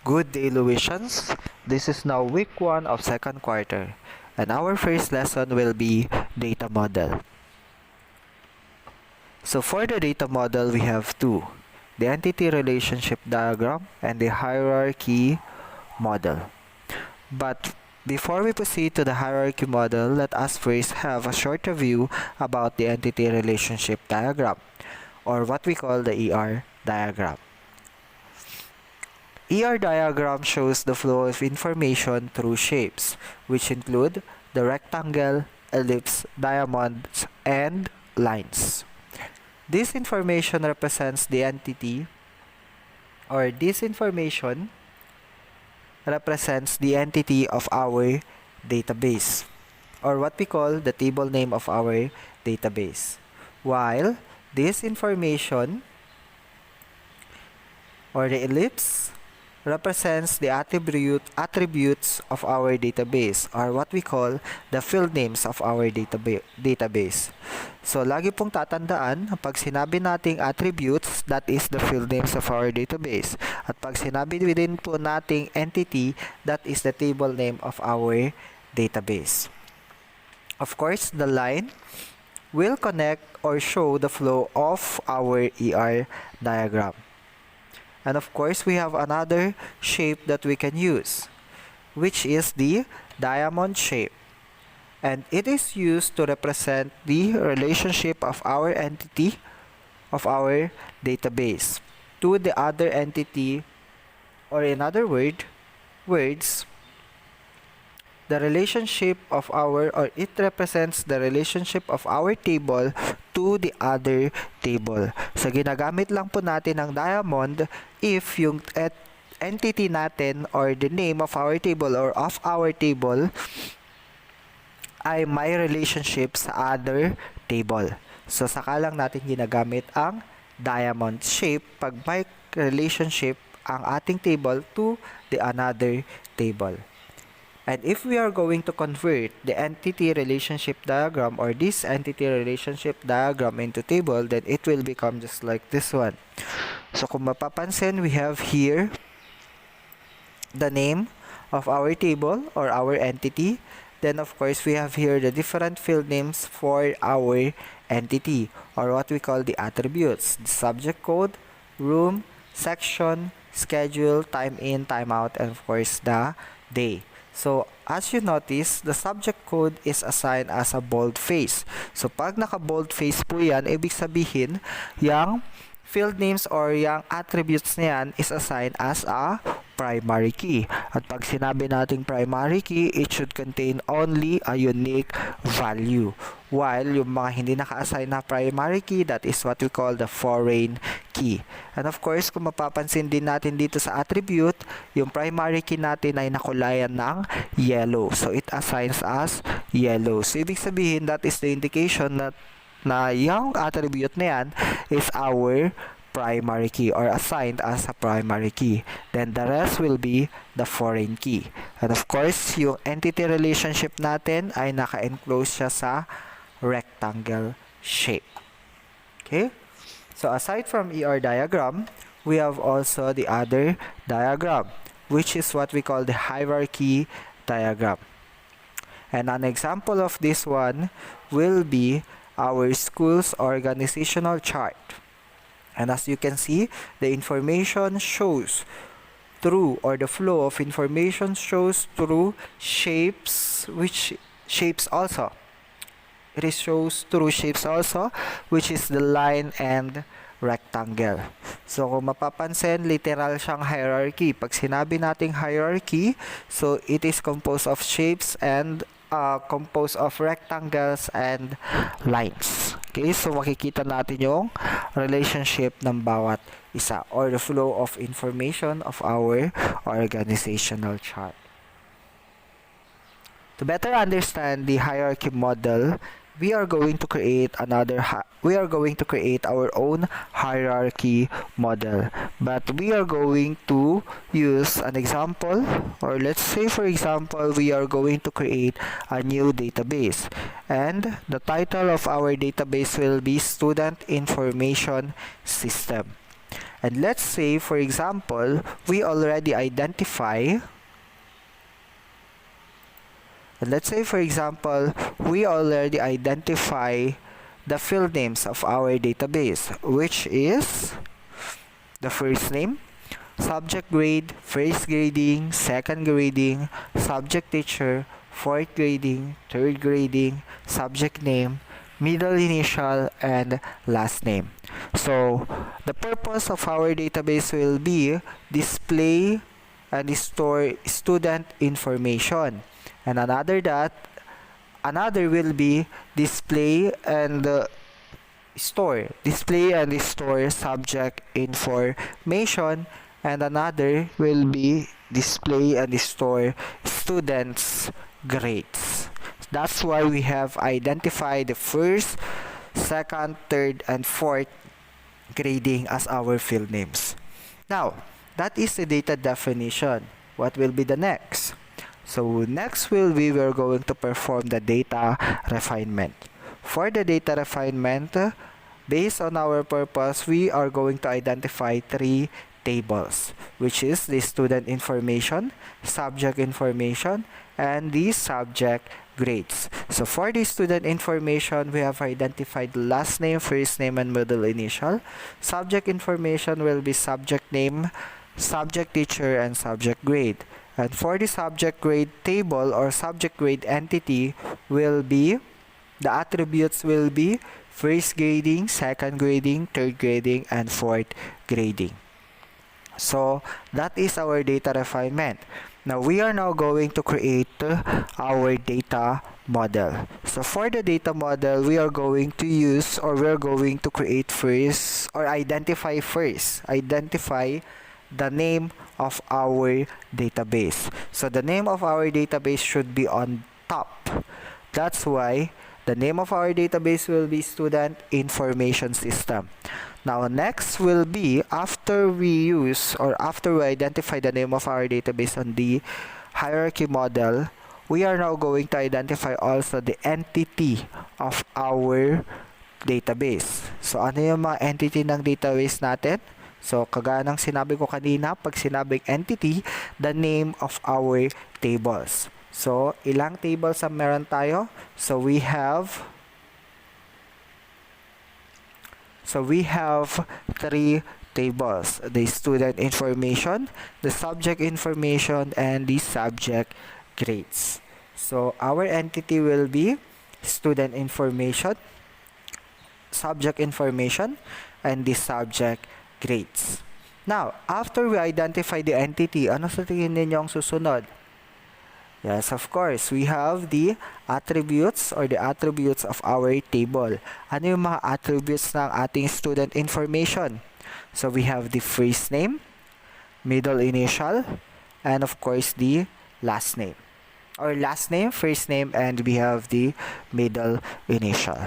Good day, Louisians. This is now week 1 of second quarter, and our first lesson will be data model. So for the data model, we have two, the entity relationship diagram and the hierarchy model. But before we proceed to the hierarchy model, let us first have a short review about the entity relationship diagram, or what we call the ER diagram. ER diagram shows the flow of information through shapes, which include the rectangle, ellipse, diamonds, and lines. This information represents the entity, or this information represents the entity of our database, or what we call the table name of our database. While this information, or the ellipse, represents the attributes of our database, or what we call the field names of our database. So, lagi pong tatandaan, pag sinabi nating attributes, that is the field names of our database. At pag sinabi din po nating entity, that is the table name of our database. Of course, the line will connect or show the flow of our ER diagram. And of course, we have another shape that we can use, which is the diamond shape. And it is used to represent the relationship of our entity, of our database, to the other entity, or in other words, the relationship of our, or it represents the relationship of our table to the other table. So, ginagamit lang po natin ang diamond if yung entity natin or the name of our table or of our table ay may relationship sa other table. So, saka lang natin ginagamit ang diamond shape pag may relationship ang ating table to the another table. And if we are going to convert the entity relationship diagram or this entity relationship diagram into table, then it will become just like this one. So kung mapapansin, we have here the name of our table or our entity. Then of course, we have here the different field names for our entity, or what we call the attributes. The subject code, room, section, schedule, time in, time out, and of course the day. So, as you notice, the subject code is assigned as a boldface. So, pag naka-boldface po yan, ibig sabihin, yung field names or yung attributes na yan is assigned as a primary key. At pag sinabi nating primary key, it should contain only a unique value. While yung mga hindi naka-assign na primary key, that is what we call the foreign key. And of course, kung mapapansin din natin dito sa attribute, yung primary key natin ay nakulayan ng yellow. So, it assigns as yellow. So, ibig sabihin, that is the indication na yung attribute na yan is our primary key or assigned as a primary key. Then the rest will be the foreign key. And of course, yung entity relationship natin ay naka-enclose siya sa rectangle shape. Okay? So aside from ER diagram, we have also the other diagram, which is what we call the hierarchy diagram. And an example of this one will be our school's organizational chart. And as you can see, the information shows through, or the flow of information shows through shapes, which shapes also. It shows through shapes also, which is the line and rectangle. So, kung mapapansin, literal siyang hierarchy. Pag sinabi nating hierarchy, so it is composed of shapes and composed of rectangles and lines. Okay, so makikita natin yung relationship ng bawat isa, or the flow of information of our organizational chart. To better understand the hierarchy model, we are going to create our own hierarchy model, but we are going to use an example, or let's say for example we are going to create a new database, and the title of our database will be student information system. And let's say, for example, we already identify the field names of our database, which is the first name, subject grade, first grading, second grading, subject teacher, fourth grading, third grading, subject name, middle initial, and last name. So, the purpose of our database will be display and store student information. And another will be display and store subject information, and another will be display and store students grades. That's why we have identified the first, second, third, and fourth grading as our field names. Now, that is the data definition. What will be the next? So next we're going to perform the data refinement. For the data refinement, based on our purpose, we are going to identify 3 tables, which is the student information, subject information, and the subject grades. So for the student information, we have identified last name, first name, and middle initial. Subject information will be subject name, subject teacher, and subject grade. And for the subject grade table or subject grade entity the attributes will be first grading, second grading, third grading, and fourth grading. So that is our data refinement. Now we are now going to create our data model. So for the data model, we are going to use, or we're going to create first, or identify the name of our database. So the name of our database should be on top. That's why the name of our database will be Student Information System. Now next will be, after we identify the name of our database on the hierarchy model, we are now going to identify also the entity of our database. So ano yung mga entity ng database natin? So, kagaya ng sinabi ko kanina, pag sinabing entity, the name of our tables. So, ilang tables ang meron tayo? So, we have 3 tables. The student information, the subject information, and the subject grades. So, our entity will be student information, subject information, and the subject grades. Now, after we identify the entity, ano sa tingin ninyo ang susunod? Yes, of course, we have the attributes or the attributes of our table. Ano yung mga attributes ng ating student information? So, we have the first name, middle initial, and of course, the last name. Or last name, first name, and we have the middle initial.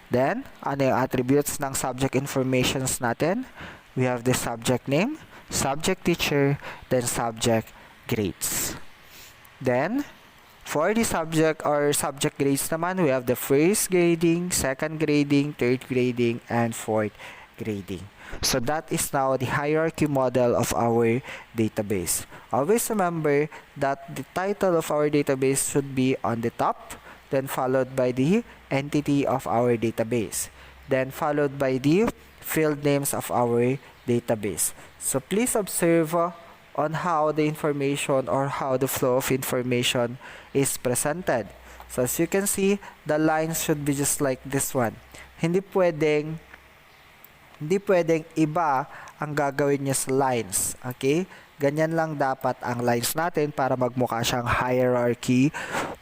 Then, ano yung attributes ng subject informations natin? We have the subject name, subject teacher, then subject grades. Then, for the subject or subject grades naman, we have the first grading, second grading, third grading, and fourth grading. So that is now the hierarchy model of our database. Always remember that the title of our database should be on the top, then followed by the entity of our database, then followed by the field names of our database. So please observe on how the information or how the flow of information is presented. So as you can see, the lines should be just like this one. Hindi pwedeng iba ang gagawin niya sa lines. Okay? Ganyan lang dapat ang lines natin para magmukha siyang hierarchy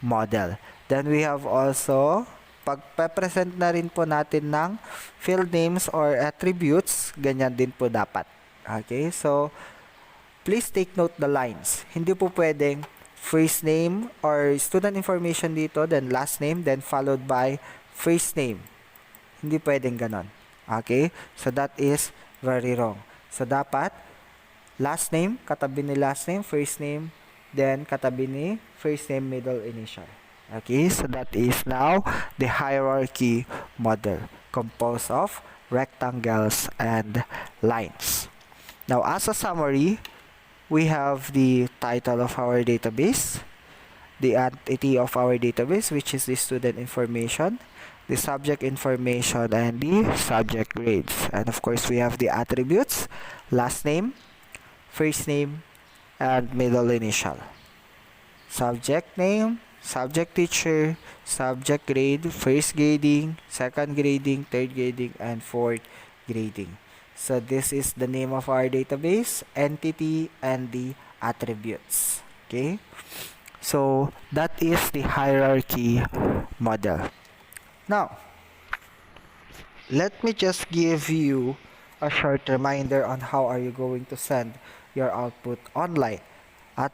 model. Then we have also, pag-present na rin po natin ng field names or attributes, ganyan din po dapat. Okay? So, please take note the lines. Hindi po pwedeng first name or student information dito, then last name, then followed by first name. Hindi pwedeng ganon. Okay? So, that is very wrong. So, dapat last name, katabi ni last name, first name, then katabi ni first name, middle initial. Okay, so that is now the hierarchy model composed of rectangles and lines. Now, as a summary, we have the title of our database, the entity of our database, which is the student information, the subject information, and the subject grades. And of course, we have the attributes, last name, first name, and middle initial. Subject name, subject teacher, subject grade, first grading, second grading, third grading, and fourth grading. So this is the name of our database, entity, and the attributes. Okay? So that is the hierarchy model. Now, let me just give you a short reminder on how are you going to send your output online. At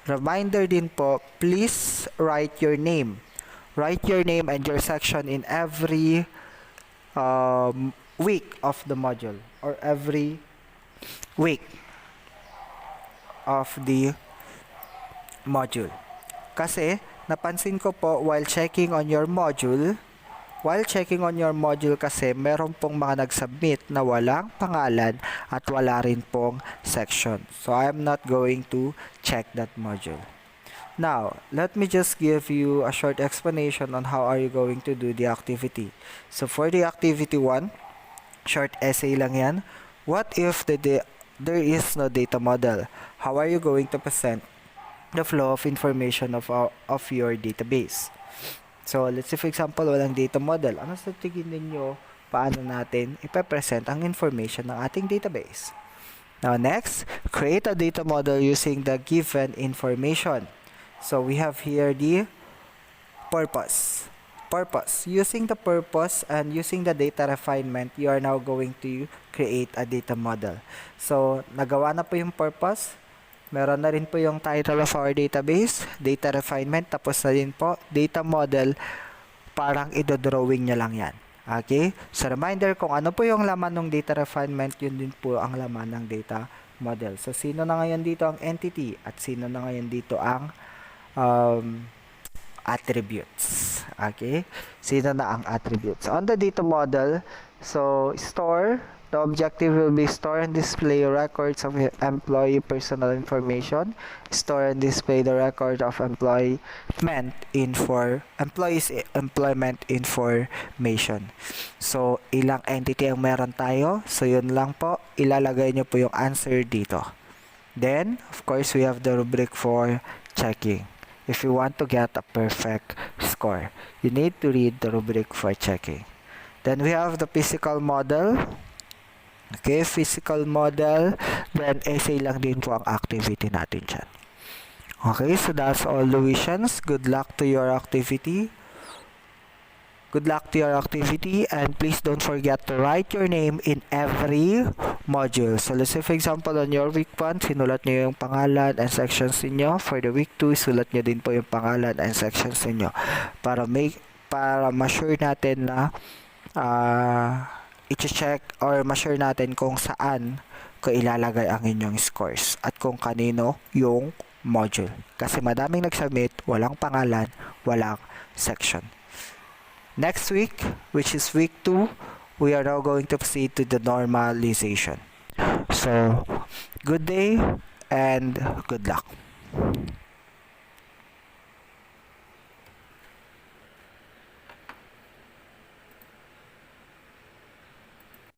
reminder din po, please write your name. Write your name and your section in every week of the module or every week of the module. Kasi, napansin ko po while checking on your module kasi meron pong mga nag-submit na walang pangalan at wala rin pong section. So, I am not going to check that module. Now, let me just give you a short explanation on how are you going to do the activity. So, for the activity 1, short essay lang yan. What if there is no data model? How are you going to present the flow of information of your database? So, let's say for example, walang data model. Ano sa tingin ninyo paano natin ipapresent ang information ng ating database? Now, next, create a data model using the given information. So, we have here the purpose. Using the purpose and using the data refinement, you are now going to create a data model. So, nagawa na po yung purpose. Meron na rin po yung title of our database, data refinement, tapos na rin po, data model, parang idodrawing nyo lang yan. Okay? So, reminder kung ano po yung laman ng data refinement, yun din po ang laman ng data model. So, sino na ngayon dito ang entity at sino na ngayon dito ang attributes. Okay? Sino na ang attributes? On the data model, so, store, the objective will be store and display records of employee personal information, store and display the record of employees employment information. So, ilang entity ang meron tayo? So, yun lang po. Ilalagay nyo po yung answer dito. Then, of course, we have the rubric for checking. If you want to get a perfect score, you need to read the rubric for checking. Then, we have the physical model. Okay, physical model, then essay lang din po ang activity natin dyan. Okay, so that's all, Louisians. Good luck to your activity. And please don't forget to write your name in every module. So let's say for example on your week 1, sinulat nyo yung pangalan and sections niyo. For the week 2, sulat nyo din po yung pangalan and sections niyo para ma-sure natin na i-check or ma-sure natin kung saan ko ilalagay ang inyong scores at kung kanino yung module. Kasi madaming nag-submit, walang pangalan, walang section. Next week, which is week 2, we are now going to proceed to the normalization. So, good day and good luck.